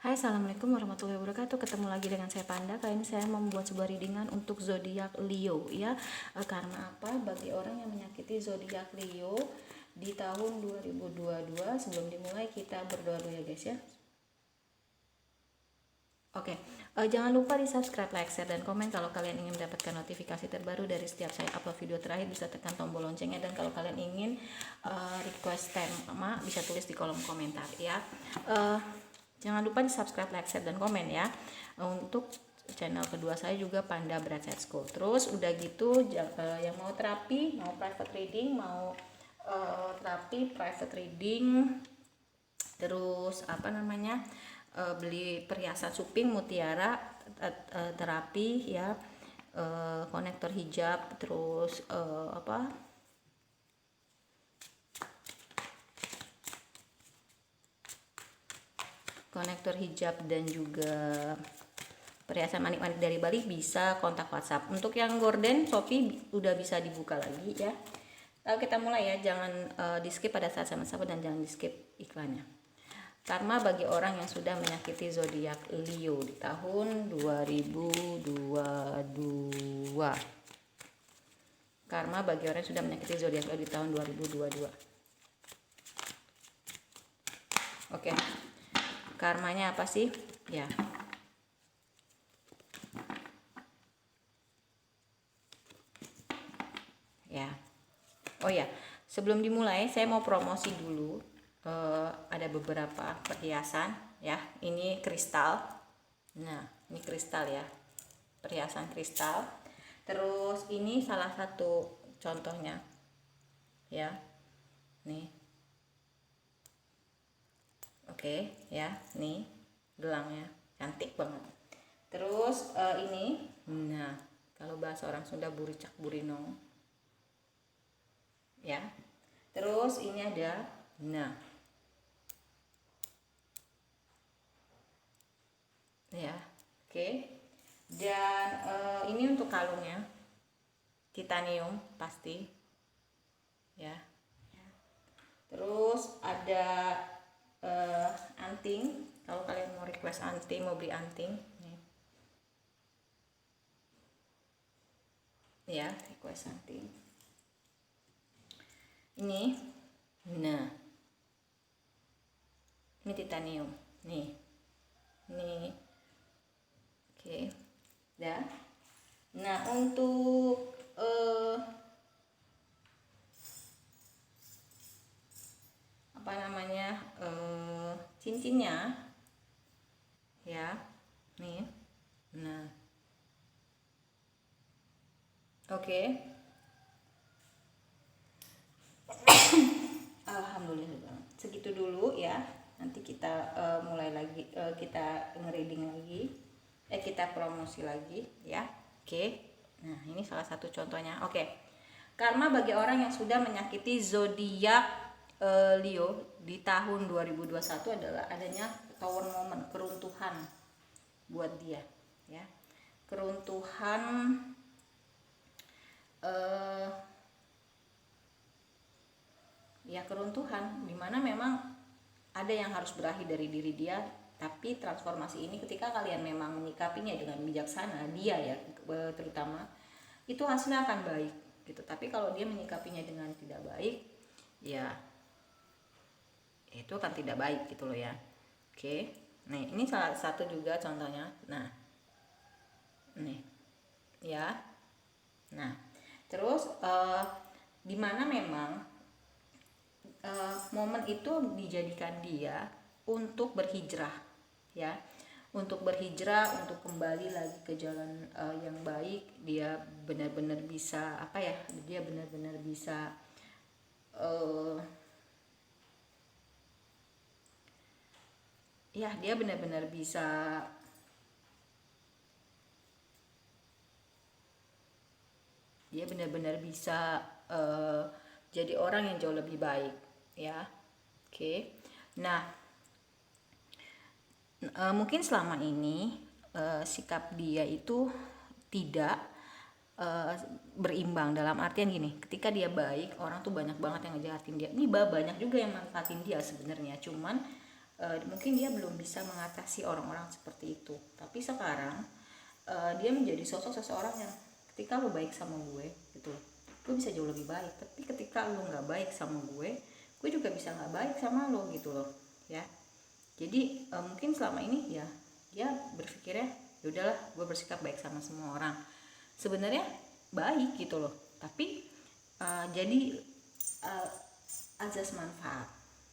Hai, assalamualaikum warahmatullahi wabarakatuh. Ketemu lagi dengan saya Panda. Kali ini saya membuat sebuah readingan untuk zodiak Leo ya. Karena apa? Bagi orang yang menyakiti zodiak Leo di tahun 2022, sebelum dimulai kita berdoa dulu ya guys ya. Oke, jangan lupa di subscribe, like, share, dan komen. Kalau kalian ingin mendapatkan notifikasi terbaru dari setiap saya upload video terakhir, bisa tekan tombol loncengnya. Dan kalau kalian ingin request tema, bisa tulis di kolom komentar ya. Jangan lupa di subscribe, like, share, dan komen ya. Untuk channel kedua saya juga Panda Bright Side School. Terus udah gitu yang mau terapi, mau private reading, mau terapi private reading, terus beli perhiasan suping mutiara, terapi ya, konektor hijab, terus konektor hijab dan juga perhiasan manik-manik dari Bali, bisa kontak WhatsApp. Untuk yang gorden Shopee udah bisa dibuka lagi ya. Lalu kita mulai ya, jangan di skip pada saat sama-sama dan jangan di skip iklannya. Karma bagi orang yang sudah menyakiti zodiak Leo di tahun 2022. Karma bagi orang yang sudah menyakiti zodiak Leo di tahun 2022. Oke. Karmanya apa sih? Ya. Ya. Oh ya, sebelum dimulai saya mau promosi dulu. Ada beberapa perhiasan ya. Ini kristal. Nah, ini kristal ya. Perhiasan kristal. Terus ini salah satu contohnya. Ya. Nih. Oke, ya, nih gelangnya cantik banget. Terus ini, nah kalau bahasa orang Sunda buricak burinong, ya. Terus ini ada, nah, ya, oke. Dan ini untuk kalungnya, titanium pasti, ya. Terus ada anting, kalau kalian mau request anting, mau beli anting nih. Ya, request anting ini. Nah, ini titanium nih, oke. Dah. Nah, untuk cincinnya ya, nih. Nah, oke. Alhamdulillah, segitu dulu ya. Nanti kita mulai lagi, kita nge-reading lagi, kita promosi lagi ya. Oke. Nah, ini salah satu contohnya. Oke. Karma bagi orang yang sudah menyakiti zodiak Leo di tahun 2021 adalah adanya tower moment, keruntuhan buat dia ya. Keruntuhan keruntuhan dimana memang ada yang harus berakhir dari diri dia, tapi transformasi ini ketika kalian memang menyikapinya dengan bijaksana, dia ya terutama, itu hasilnya akan baik gitu. Tapi kalau dia menyikapinya dengan tidak baik, ya itu akan tidak baik gitu loh ya. Oke. Nah, ini salah satu juga contohnya. Nah, nih ya. Nah, terus dimana memang momen itu dijadikan dia untuk berhijrah ya, untuk berhijrah, untuk kembali lagi ke jalan yang baik. Dia benar-benar bisa dia benar-benar bisa dia benar-benar bisa jadi orang yang jauh lebih baik ya. Oke. Nah, mungkin selama ini sikap dia itu tidak berimbang, dalam artian gini, ketika dia baik, orang tuh banyak banget yang ngejahatin dia. Ini banyak juga yang manfaatin dia sebenarnya, cuman mungkin dia belum bisa mengatasi orang-orang seperti itu, tapi sekarang dia menjadi sosok seseorang yang ketika lo baik sama gue gitu, gue bisa jauh lebih baik. Tapi ketika lo nggak baik sama gue juga bisa nggak baik sama lo gitu loh ya. Jadi mungkin selama ini ya dia berpikirnya ya udahlah, gue bersikap baik sama semua orang, sebenarnya baik gitu loh, tapi jadi azas manfaat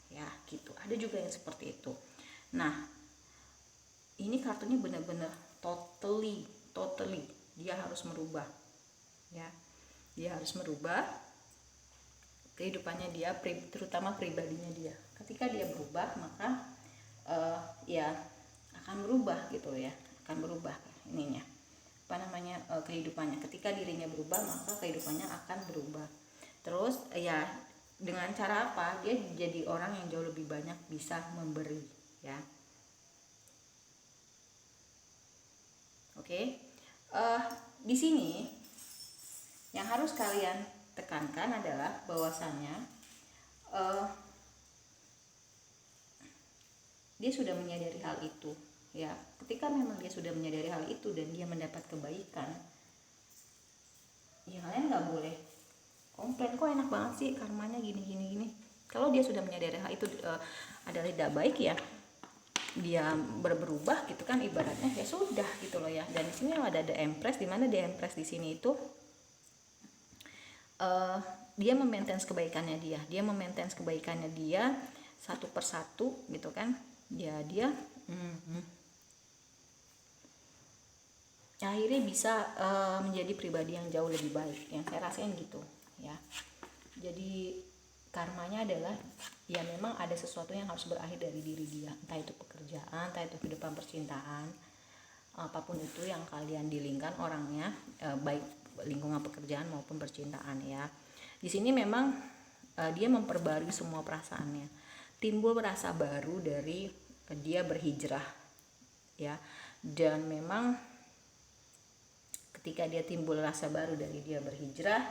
ya gitu. Ada juga yang seperti itu. Nah, ini kartunya benar-benar totally dia harus merubah ya. Dia harus merubah kehidupannya dia, terutama pribadinya dia. Ketika dia berubah, maka ya akan berubah gitu ya, akan berubah ininya kehidupannya. Ketika dirinya berubah, maka kehidupannya akan berubah. Terus ya dengan cara apa? Dia jadi orang yang jauh lebih banyak bisa memberi ya. Oke. Di sini yang harus kalian tekankan adalah bahwasannya dia sudah menyadari hal itu ya. Ketika memang dia sudah menyadari hal itu dan dia mendapat kebaikan, ya kalian nggak boleh komplain, kok enak banget sih karmanya gini. Kalau dia sudah menyadari hal itu adalah tidak baik ya, dia berubah gitu kan, ibaratnya ya sudah gitu loh ya. Dan di sini ada The Empress, di mana The Empress di sini itu dia memaintain kebaikannya dia satu persatu gitu kan. Dia akhirnya bisa menjadi pribadi yang jauh lebih baik, yang saya rasain gitu ya. Jadi karmanya adalah ya memang ada sesuatu yang harus berakhir dari diri dia, entah itu pekerjaan, entah itu kehidupan percintaan, apapun itu yang kalian dilingkan orangnya, baik lingkungan pekerjaan maupun percintaan ya. Di sini memang dia memperbarui semua perasaannya, timbul rasa baru dari dia berhijrah ya. Dan memang ketika dia timbul rasa baru dari dia berhijrah,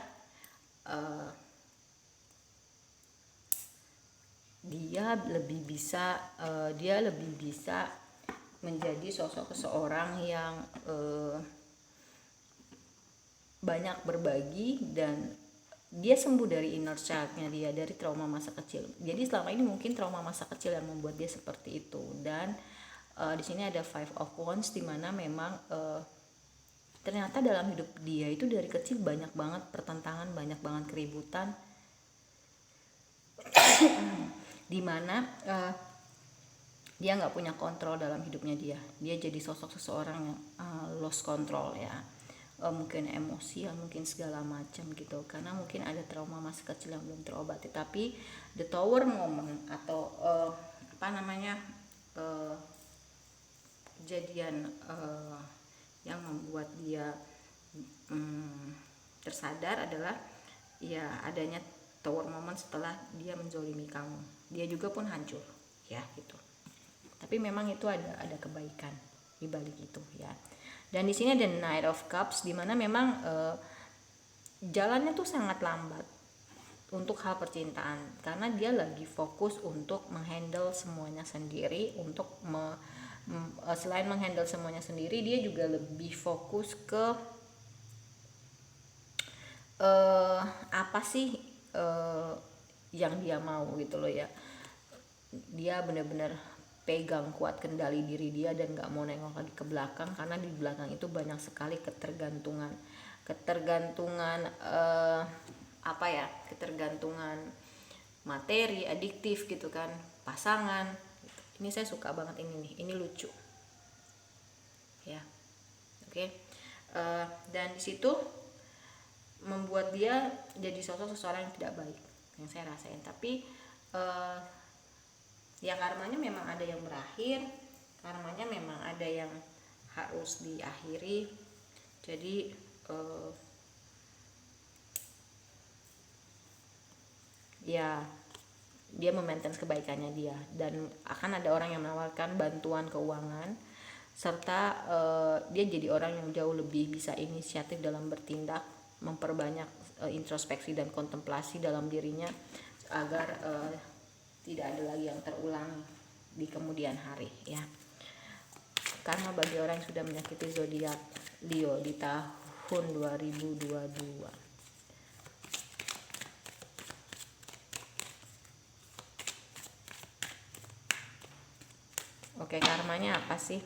dia lebih bisa menjadi sosok seseorang yang banyak berbagi, dan dia sembuh dari inner child-nya dia, dari trauma masa kecil. Jadi selama ini mungkin trauma masa kecil yang membuat dia seperti itu. Dan di sini ada Five of Wands, di mana memang ternyata dalam hidup dia itu dari kecil banyak banget pertentangan, banyak banget keributan, dimana dia nggak punya kontrol dalam hidupnya dia jadi sosok seseorang yang lost control ya. Mungkin emosi, mungkin segala macam gitu, karena mungkin ada trauma masa kecil yang belum terobati. Tapi the tower moment atau kejadian yang membuat dia tersadar adalah ya adanya tower moment setelah dia menzolimi kamu. Dia juga pun hancur ya gitu. Tapi memang itu ada kebaikan di balik itu ya. Dan di sini ada Knight of Cups, di mana memang jalannya tuh sangat lambat untuk hal percintaan, karena dia lagi fokus untuk menghandle semuanya sendiri. Untuk selain menghandle semuanya sendiri, dia juga lebih fokus ke apa sih yang dia mau gitu loh ya. Dia benar-benar pegang kuat kendali diri dia dan gak mau nengok lagi ke belakang, karena di belakang itu banyak sekali ketergantungan ketergantungan materi, adiktif gitu kan, pasangan. Ini saya suka banget ini lucu ya. Oke. Dan di situ membuat dia jadi sosok seseorang yang tidak baik yang saya rasain. Tapi ya karmanya memang ada yang berakhir, karmanya memang ada yang harus diakhiri. Jadi ya dia memaintain kebaikannya dia, dan akan ada orang yang menawarkan bantuan keuangan, serta dia jadi orang yang jauh lebih bisa inisiatif dalam bertindak, memperbanyak introspeksi dan kontemplasi dalam dirinya agar tidak ada lagi yang terulang di kemudian hari ya. Karena bagi orang yang sudah menyakiti zodiak Leo di tahun 2022. Oke, karmanya apa sih?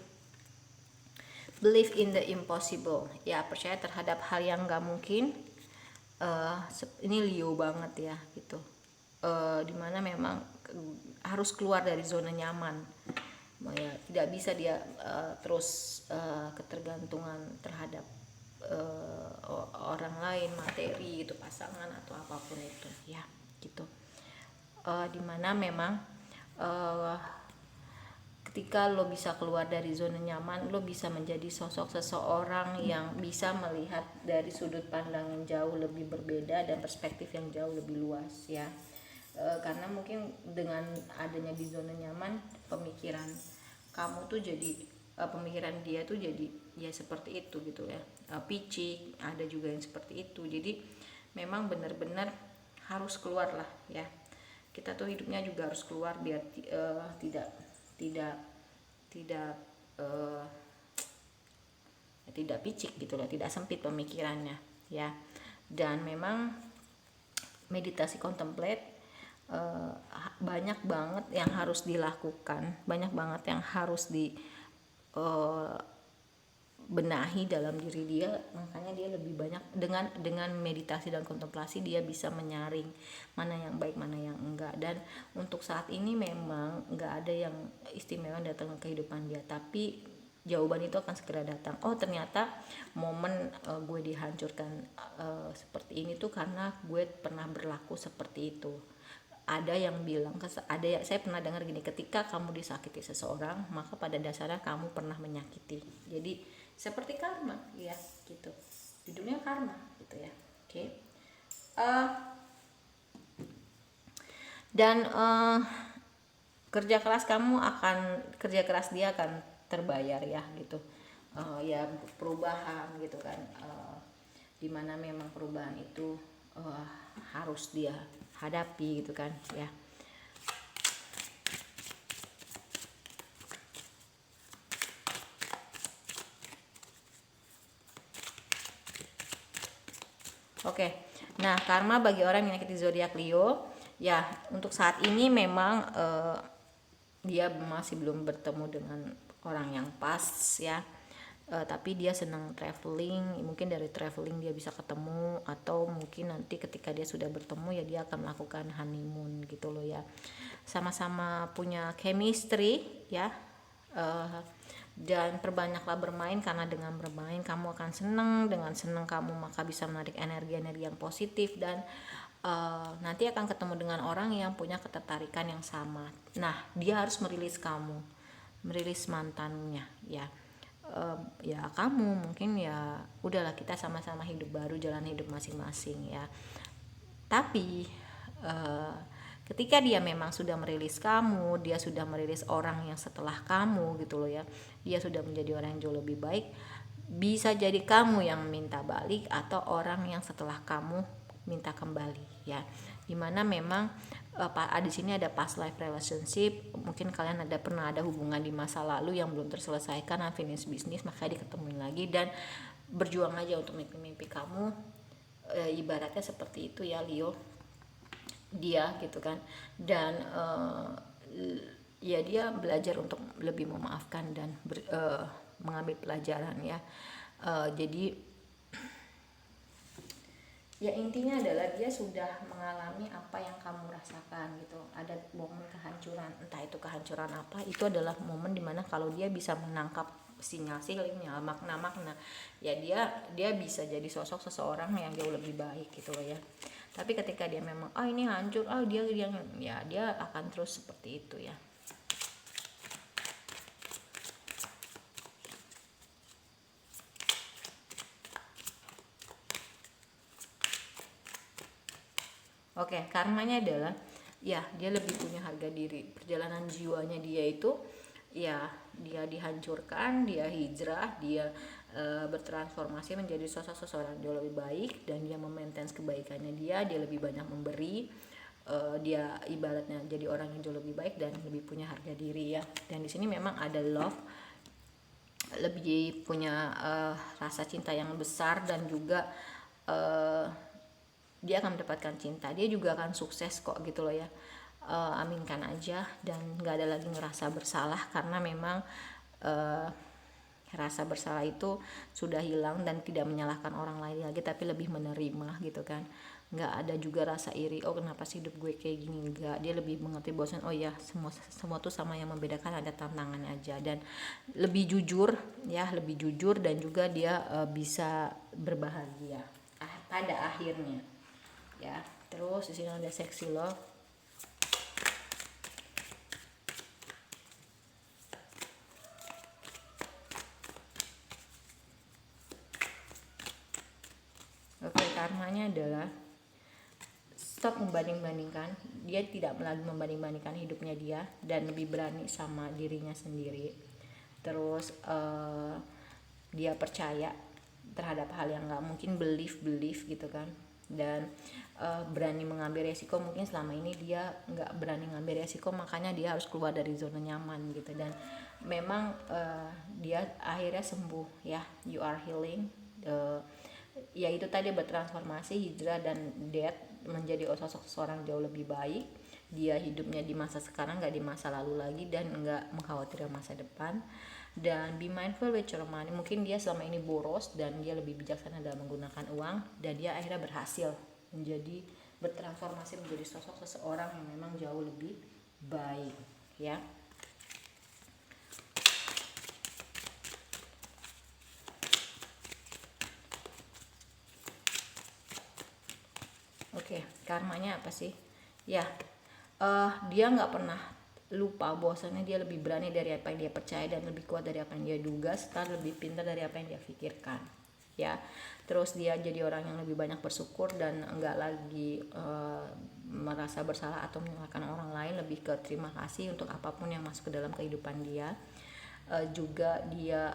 Believe in the impossible, ya percaya terhadap hal yang gak mungkin. Ini Leo banget ya gitu. Dimana memang harus keluar dari zona nyaman. Ya, tidak bisa dia terus ketergantungan terhadap orang lain, materi itu, pasangan atau apapun itu ya gitu. Dimana memang ketika lo bisa keluar dari zona nyaman, lo bisa menjadi sosok seseorang yang bisa melihat dari sudut pandang yang jauh lebih berbeda dan perspektif yang jauh lebih luas ya. Karena mungkin dengan adanya di zona nyaman, pemikiran kamu tuh jadi pemikiran dia tuh jadi ya seperti itu gitu ya, picik, ada juga yang seperti itu. Jadi memang benar-benar harus keluar lah ya, kita tuh hidupnya juga harus keluar biar tidak picik gitu loh, tidak sempit pemikirannya ya. Dan memang meditasi contemplate banyak banget yang harus dilakukan, banyak banget yang harus benahi dalam diri dia. Makanya dia lebih banyak dengan meditasi dan kontemplasi dia bisa menyaring mana yang baik mana yang enggak. Dan untuk saat ini memang enggak ada yang istimewa datang ke kehidupan dia, tapi jawaban itu akan segera datang. Oh ternyata momen gue dihancurkan seperti ini tuh karena gue pernah berlaku seperti itu. Ada yang bilang, saya pernah dengar gini, ketika kamu disakiti seseorang maka pada dasarnya kamu pernah menyakiti. Jadi seperti karma ya gitu, di dunia karma gitu ya. Oke. Dan kerja keras dia akan terbayar ya gitu. Ya perubahan gitu kan, dimana memang perubahan itu harus dia hadapi gitu kan ya. Oke. Nah, karma bagi orang yang menyakiti zodiak Leo, ya untuk saat ini memang dia masih belum bertemu dengan orang yang pas ya. Tapi dia senang traveling, mungkin dari traveling dia bisa ketemu, atau mungkin nanti ketika dia sudah bertemu ya dia akan melakukan honeymoon gitu loh ya. Sama-sama punya chemistry ya. Dan perbanyaklah bermain, karena dengan bermain kamu akan senang, dengan senang kamu maka bisa menarik energi-energi yang positif, dan nanti akan ketemu dengan orang yang punya ketertarikan yang sama. Nah dia harus merilis kamu, merilis mantannya ya. Ya kamu mungkin ya udahlah, kita sama-sama hidup baru, jalan hidup masing-masing ya. Tapi ketika dia memang sudah merilis kamu, dia sudah merilis orang yang setelah kamu gitu loh ya, dia sudah menjadi orang yang jauh lebih baik, bisa jadi kamu yang minta balik atau orang yang setelah kamu minta kembali ya. Dimana memang di sini ada past life relationship, mungkin kalian pernah ada hubungan di masa lalu yang belum terselesaikan, unfinished business, makanya diketemuin lagi dan berjuang aja untuk mimpi-mimpi kamu. Ibaratnya seperti itu ya Leo, dia gitu kan. Dan ya dia belajar untuk lebih memaafkan dan mengambil pelajaran ya. Jadi ya intinya adalah dia sudah mengalami apa yang kamu rasakan gitu. Ada momen kehancuran, entah itu kehancuran apa, itu adalah momen dimana kalau dia bisa menangkap sinyal-sinyal, makna-makna ya, dia bisa jadi sosok seseorang yang jauh lebih baik gitu loh ya. Tapi ketika dia memang ini hancur, dia akan terus seperti itu ya. Oke, karmanya adalah ya dia lebih punya harga diri. Perjalanan jiwanya dia itu ya, dia dihancurkan, dia hijrah, dia bertransformasi menjadi sosok seseorang jauh lebih baik, dan dia memaintain kebaikannya dia lebih banyak memberi, dia ibaratnya jadi orang yang jauh lebih baik dan lebih punya harga diri ya. Dan di sini memang ada love, lebih punya rasa cinta yang besar, dan juga dia akan mendapatkan cinta, dia juga akan sukses kok gitu loh ya. Aminkan aja dan nggak ada lagi ngerasa bersalah, karena memang rasa bersalah itu sudah hilang dan tidak menyalahkan orang lain lagi, tapi lebih menerima gitu kan. Nggak ada juga rasa iri, oh kenapa sih hidup gue kayak gini, enggak. Dia lebih mengerti bahwa oh ya semua tuh sama, yang membedakan ada tantangannya aja. Dan lebih jujur ya, lebih jujur, dan juga dia bisa berbahagia pada akhirnya ya. Terus di sini ada sexy love. Oke, karmanya adalah stop membanding-bandingkan. Dia tidak lagi membanding-bandingkan hidupnya dia, dan lebih berani sama dirinya sendiri. Terus dia percaya terhadap hal yang nggak mungkin, belief gitu kan. Dan berani mengambil resiko. Mungkin selama ini dia nggak berani ngambil resiko, makanya dia harus keluar dari zona nyaman gitu. Dan memang dia akhirnya sembuh ya. You are healing. Ya itu tadi, bertransformasi, hijrah dan death, menjadi sosok seorang jauh lebih baik. Dia hidupnya di masa sekarang, nggak di masa lalu lagi, dan nggak mengkhawatirkan masa depan. Dan be mindful with your money. Mungkin dia selama ini boros, dan dia lebih bijaksana dalam menggunakan uang, dan dia akhirnya berhasil menjadi bertransformasi menjadi sosok seseorang yang memang jauh lebih baik ya. Oke, karmanya apa sih? Ya, dia nggak pernah lupa bahwasannya dia lebih berani dari apa yang dia percaya, dan lebih kuat dari apa yang dia duga, serta lebih pintar dari apa yang dia pikirkan. Ya, terus dia jadi orang yang lebih banyak bersyukur, dan nggak lagi merasa bersalah atau menyalahkan orang lain, lebih ke terima kasih untuk apapun yang masuk ke dalam kehidupan dia. Juga dia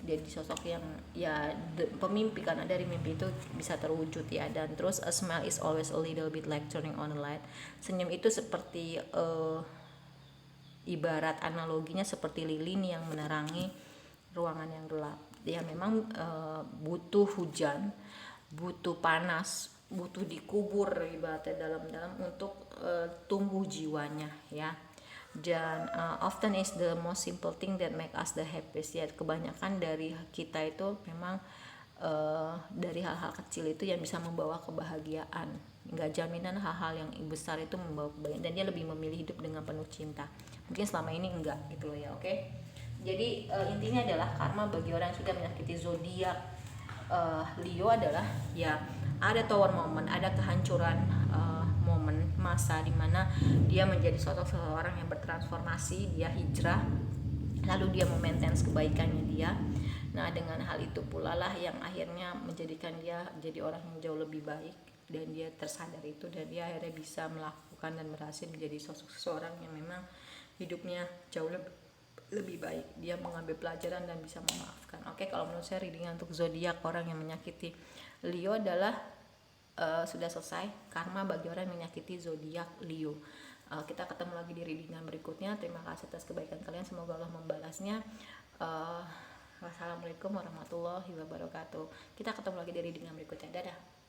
jadi sosok yang ya pemimpi, karena dari mimpi itu bisa terwujud ya. Dan terus a smile is always a little bit like turning on a light. Senyum itu seperti ibarat analoginya seperti lilin yang menerangi ruangan yang gelap. Ya memang butuh hujan, butuh panas, butuh dikubur ibaratnya dalam-dalam untuk tumbuh jiwanya ya. Dan often is the most simple thing that make us the happiest ya. Kebanyakan dari kita itu memang dari hal-hal kecil itu yang bisa membawa kebahagiaan. Nggak jaminan hal-hal yang besar itu membawa kebahagiaan, dan dia lebih memilih hidup dengan penuh cinta. Mungkin selama ini enggak gitu loh ya. Oke, jadi intinya adalah karma bagi orang yang sudah menyakiti zodiak Leo adalah ya, ada tower moment, ada kehancuran momen masa dimana dia menjadi sosok seseorang yang bertransformasi, dia hijrah, lalu dia memaintain kebaikannya dia. Nah dengan hal itu pula lah yang akhirnya menjadikan dia jadi orang yang jauh lebih baik, dan dia tersadar itu, dan dia akhirnya bisa melakukan dan berhasil menjadi sosok seseorang yang memang hidupnya jauh lebih baik. Dia mengambil pelajaran dan bisa memaafkan. Oke, kalau menurut saya reading untuk zodiak orang yang menyakiti Leo adalah sudah selesai. Karma bagi orang yang menyakiti zodiak Leo. Kita ketemu lagi di readingan berikutnya. Terima kasih atas kebaikan kalian, semoga Allah membalasnya. Wassalamualaikum warahmatullahi wabarakatuh. Kita ketemu lagi di readingan berikutnya. Dadah.